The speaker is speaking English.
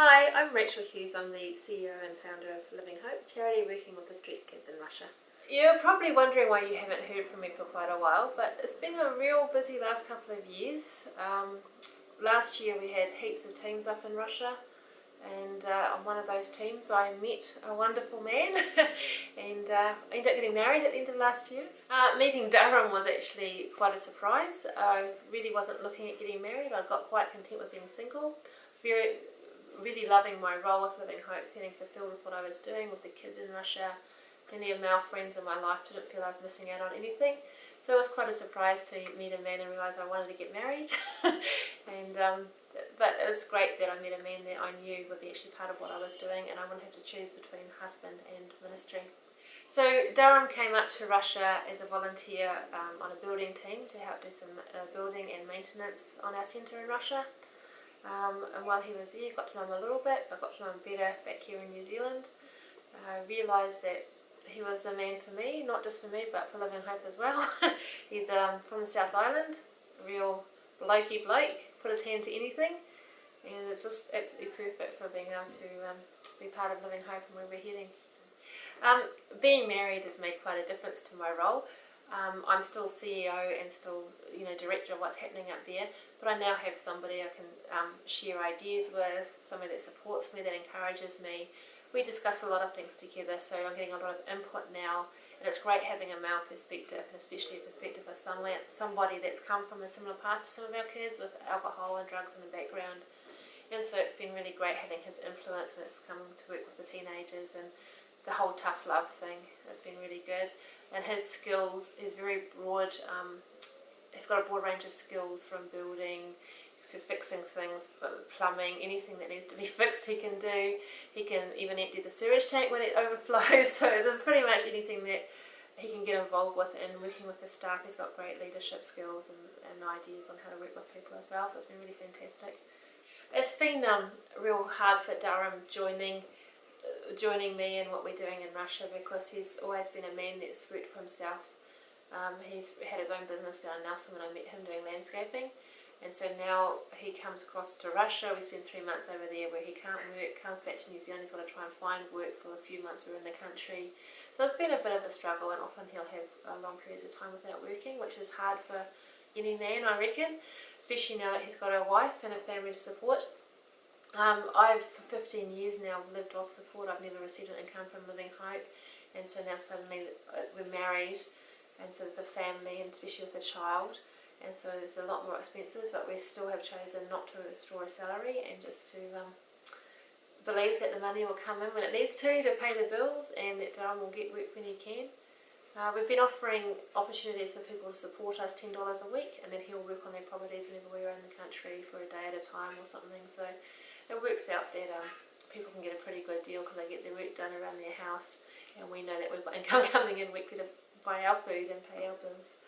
Hi, I'm Rachael Hughes. I'm the CEO and founder of Living Hope, charity working with the street kids in Russia. You're probably wondering why you haven't heard from me for quite a while, but it's been a real busy last couple of years. Last year we had heaps of teams up in Russia, and on one of those teams I met a wonderful man and I ended up getting married at the end of last year. Meeting Durham was actually quite a surprise. I really wasn't looking at getting married. I got quite content with being single, really loving my role with Living Hope, feeling fulfilled with what I was doing with the kids in Russia. Plenty of male friends in my life, didn't feel I was missing out on anything. So it was quite a surprise to meet a man and realise I wanted to get married. But it was great that I met a man that I knew would be actually part of what I was doing, and I wouldn't have to choose between husband and ministry. So Durham came up to Russia as a volunteer on a building team to help do some building and maintenance on our centre in Russia. And while he was there, I got to know him a little bit, but got to know him better back here in New Zealand. I realised that he was the man for me, not just for me, but for Living Hope as well. He's from the South Island, a real blokey bloke, put his hand to anything, and it's just absolutely perfect for being able to be part of Living Hope and where we're heading. Being married has made quite a difference to my role. I'm still CEO and still, director of what's happening up there, but I now have somebody I can share ideas with, somebody that supports me, that encourages me. We discuss a lot of things together, so I'm getting a lot of input now, and it's great having a male perspective, and especially a perspective of somebody that's come from a similar past to some of our kids with alcohol and drugs in the background. And so it's been really great having his influence when it's coming to work with the teenagers and the whole tough love thing. It's been really good. And his skills is very broad. He's got a broad range of skills, from building to fixing things, plumbing, anything that needs to be fixed he can do. He can even empty the sewage tank when it overflows. So there's pretty much anything that he can get involved with. And working with the staff, he's got great leadership skills and ideas on how to work with people as well. So it's been really fantastic. It's been real hard for Durham joining me in what we're doing in Russia, because he's always been a man that's worked for himself. He's had his own business down in Nelson when I met him doing landscaping, and so now he comes across to Russia. We spend 3 months over there where he can't work, comes back to New Zealand, he's got to try and find work for the few months we're in the country. So it's been a bit of a struggle, and often he'll have long periods of time without working, which is hard for any man, I reckon, especially now that he's got a wife and a family to support. I've for 15 years now lived off support. I've never received an income from Living Hope, and so now suddenly we're married, and so there's a family, and especially with a child, and so there's a lot more expenses, but we still have chosen not to withdraw a salary and just to believe that the money will come in when it needs to pay the bills, and that Durham will get work when he can. We've been offering opportunities for people to support us, $10 a week, and then he'll work on their properties whenever we're in the country for a day at a time or something. So it works out that people can get a pretty good deal because they get their work done around their house, and we know that we've got income coming in weekly to buy our food and pay our bills.